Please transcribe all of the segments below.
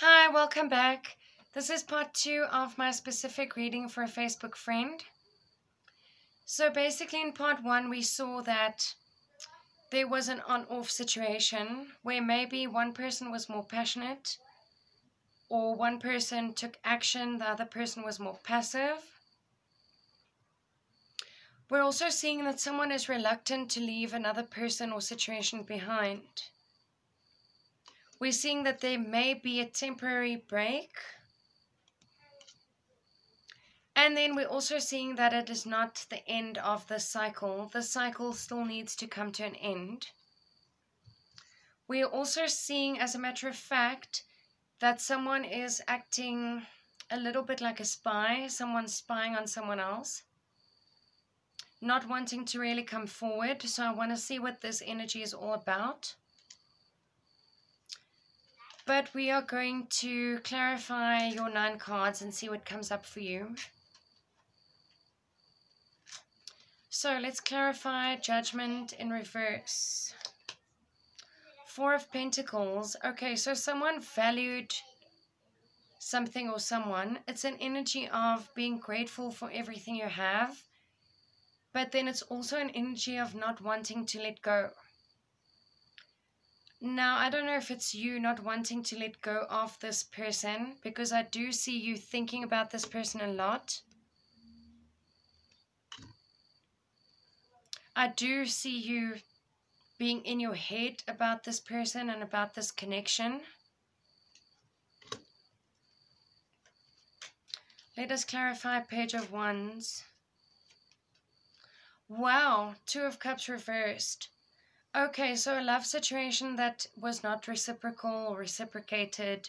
Hi, welcome back. This is part 2 of my specific reading for a Facebook friend. So basically in part 1 we saw that there was an on-off situation where maybe one person was more passionate or one person took action, the other person was more passive. We're also seeing that someone is reluctant to leave another person or situation behind. We're seeing that there may be a temporary break. And then we're also seeing that it is not the end of the cycle. The cycle still needs to come to an end. We are also seeing, as a matter of fact, that someone is acting a little bit like a spy. Someone's spying on someone else, not wanting to really come forward. So I want to see what this energy is all about. But we are going to clarify your 9 cards and see what comes up for you. So let's clarify Judgment in reverse. 4 of Pentacles. Okay, so someone valued something or someone. It's an energy of being grateful for everything you have. But then it's also an energy of not wanting to let go. Now, I don't know if it's you not wanting to let go of this person, because I do see you thinking about this person a lot. I do see you being in your head about this person and about this connection. Let us clarify Page of Wands. Wow, 2 of Cups reversed. Okay, so a love situation that was not reciprocal or reciprocated,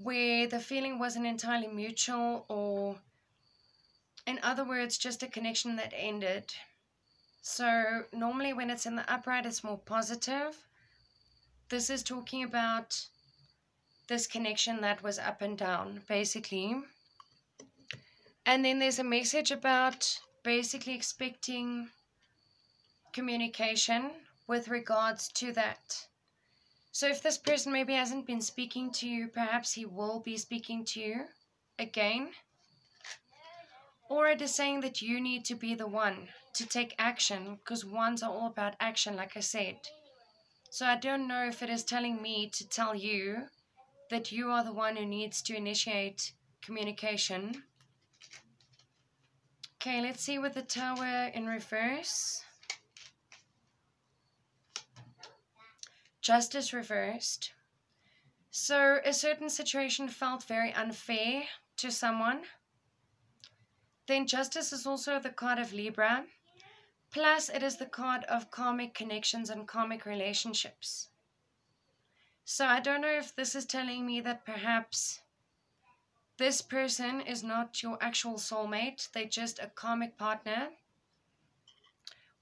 where the feeling wasn't entirely mutual, or in other words, just a connection that ended. So normally when it's in the upright, it's more positive. This is talking about this connection that was up and down, basically. And then there's a message about basically expecting communication with regards to that. So if this person maybe hasn't been speaking to you, perhaps he will be speaking to you again. Or it is saying that you need to be the one to take action, because wands are all about action, like I said. So I don't know if it is telling me to tell you that you are the one who needs to initiate communication. Okay, let's see with the Tower in reverse. Justice reversed. So a certain situation felt very unfair to someone. Then Justice is also the card of Libra. Plus it is the card of karmic connections and karmic relationships. So I don't know if this is telling me that perhaps this person is not your actual soulmate. They're just a karmic partner.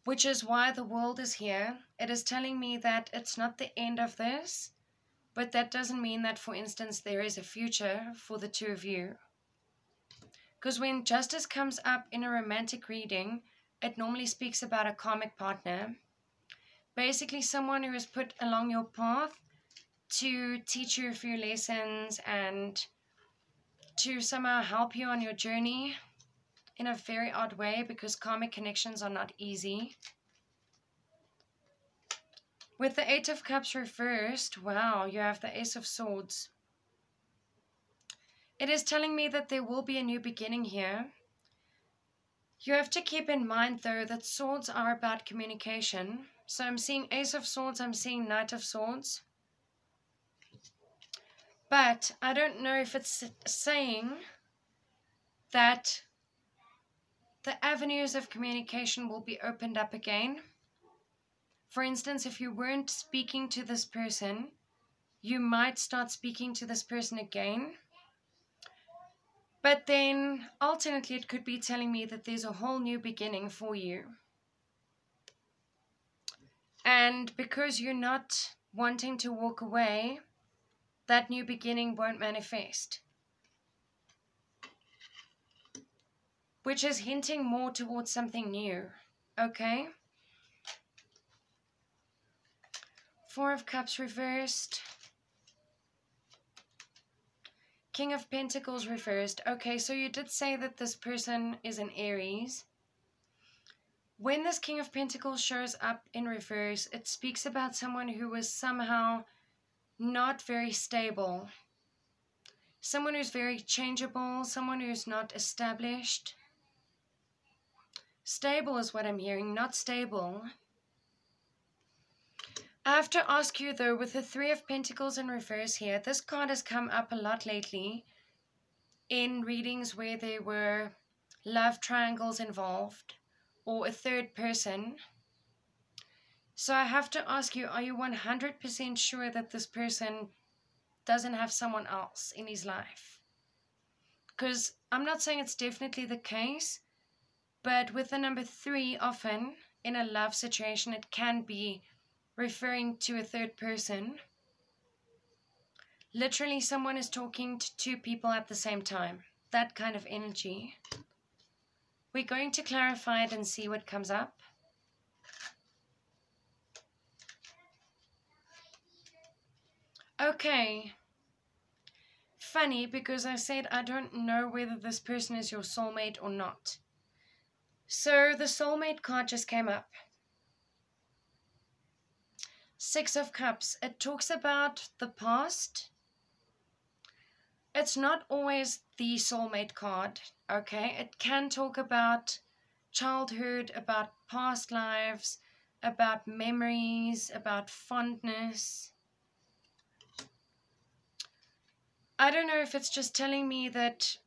Which is why the World is here. It is telling me that it's not the end of this. But that doesn't mean that, for instance, there is a future for the two of you. Because when Justice comes up in a romantic reading, it normally speaks about a karmic partner. Basically someone who is put along your path to teach you a few lessons and to somehow help you on your journey in a very odd way, because karmic connections are not easy. With the 8 of Cups reversed, wow, you have the Ace of Swords. It is telling me that there will be a new beginning here. You have to keep in mind, though, that swords are about communication. So I'm seeing Ace of Swords, I'm seeing Knight of Swords. But I don't know if it's saying that the avenues of communication will be opened up again. For instance, if you weren't speaking to this person, you might start speaking to this person again. But then, alternately, it could be telling me that there's a whole new beginning for you. And because you're not wanting to walk away, that new beginning won't manifest. Which is hinting more towards something new. Okay? 4 of Cups reversed. King of Pentacles reversed. Okay, so you did say that this person is an Aries. When this King of Pentacles shows up in reverse, it speaks about someone who was somehow not very stable. Someone who's very changeable, someone who's not established. Stable is what I'm hearing, not stable. I have to ask you though, with the Three of Pentacles in reverse here, this card has come up a lot lately in readings where there were love triangles involved or a third person. So I have to ask you, are you 100% sure that this person doesn't have someone else in his life? Because I'm not saying it's definitely the case, but with the number 3, often in a love situation, it can be referring to a third person. Literally, someone is talking to 2 people at the same time. That kind of energy. We're going to clarify it and see what comes up. Okay. Funny, because I said I don't know whether this person is your soulmate or not. So the soulmate card just came up. 6 of Cups. It talks about the past. It's not always the soulmate card, okay? It can talk about childhood, about past lives, about memories, about fondness. I don't know if it's just telling me that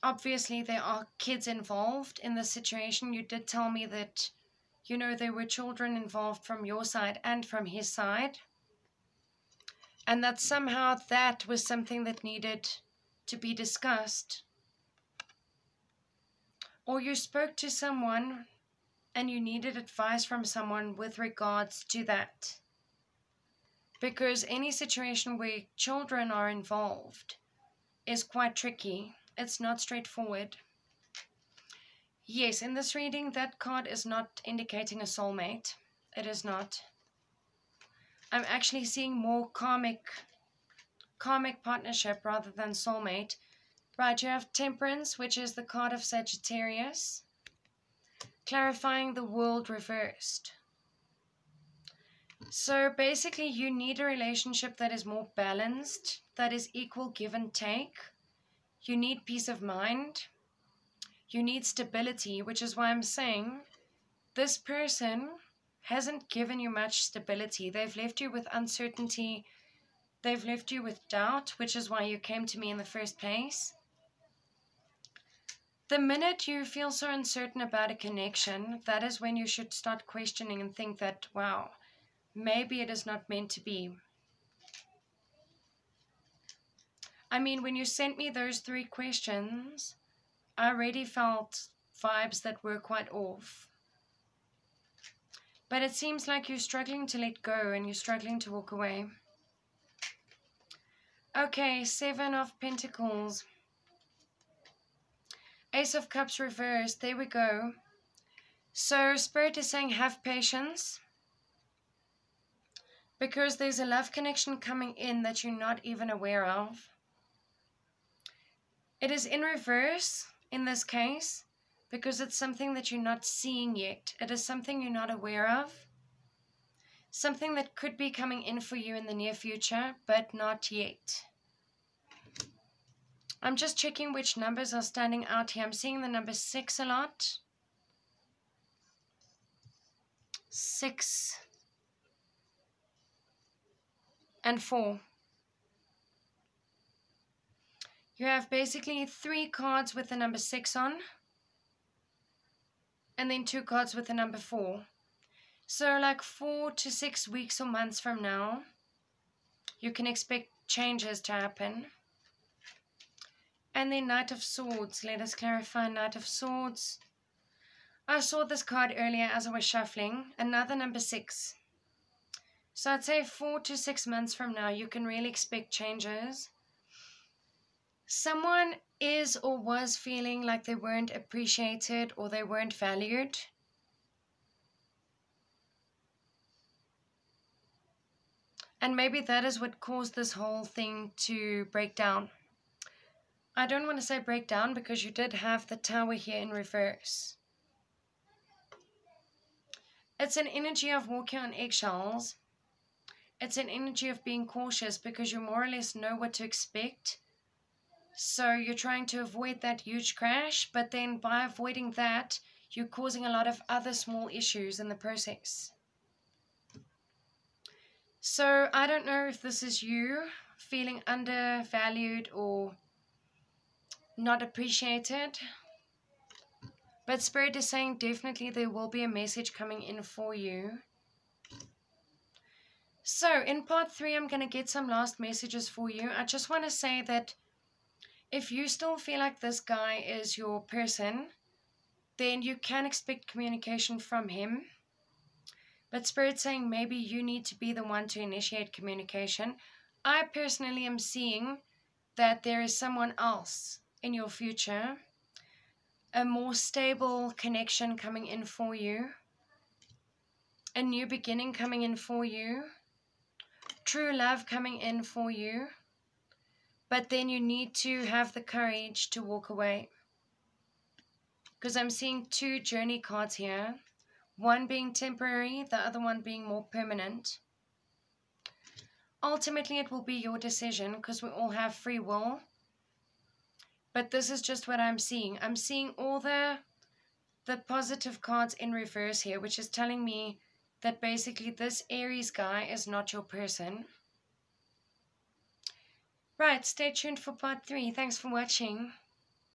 obviously there are kids involved in the situation. You did tell me that, you know, there were children involved from your side and from his side. And that somehow that was something that needed to be discussed. Or you spoke to someone and you needed advice from someone with regards to that. Because any situation where children are involved is quite tricky. It's not straightforward. Yes, in this reading, that card is not indicating a soulmate. It is not. I'm actually seeing more karmic partnership rather than soulmate. Right, you have Temperance, which is the card of Sagittarius. Clarifying the World reversed. So basically you need a relationship that is more balanced, that is equal give and take. You need peace of mind. You need stability, which is why I'm saying this person hasn't given you much stability. They've left you with uncertainty. They've left you with doubt, which is why you came to me in the first place. The minute you feel so uncertain about a connection, that is when you should start questioning and think that, wow, maybe it is not meant to be. I mean, when you sent me those 3 questions, I already felt vibes that were quite off. But it seems like you're struggling to let go and you're struggling to walk away. Okay, 7 of Pentacles. Ace of Cups reversed. There we go. So Spirit is saying have patience. Because there's a love connection coming in that you're not even aware of. It is in reverse in this case because it's something that you're not seeing yet. It is something you're not aware of. Something that could be coming in for you in the near future, but not yet. I'm just checking which numbers are standing out here. I'm seeing the number 6 a lot. 6 and 4. You have basically 3 cards with the number 6 on. And then 2 cards with the number 4. So like 4 to 6 weeks or months from now, you can expect changes to happen. And then Knight of Swords. Let us clarify Knight of Swords. I saw this card earlier as I was shuffling. Another number 6. So I'd say 4 to 6 months from now, you can really expect changes. Someone is or was feeling like they weren't appreciated or they weren't valued. And maybe that is what caused this whole thing to break down. I don't want to say breakdown because you did have the Tower here in reverse. It's an energy of walking on eggshells. It's an energy of being cautious because you more or less know what to expect. So you're trying to avoid that huge crash, but then by avoiding that, you're causing a lot of other small issues in the process. So I don't know if this is you feeling undervalued or not appreciated. But Spirit is saying definitely there will be a message coming in for you. So in part 3, I'm going to get some last messages for you. I just want to say that if you still feel like this guy is your person, then you can expect communication from him. But Spirit's saying maybe you need to be the one to initiate communication. I personally am seeing that there is someone else in your future, a more stable connection coming in for you, a new beginning coming in for you, true love coming in for you. But then you need to have the courage to walk away. Because I'm seeing 2 journey cards here. One being temporary, the other one being more permanent. Ultimately, it will be your decision because we all have free will. But this is just what I'm seeing. I'm seeing all the positive cards in reverse here, which is telling me that basically this Aries guy is not your person. Right, stay tuned for part 3. Thanks for watching.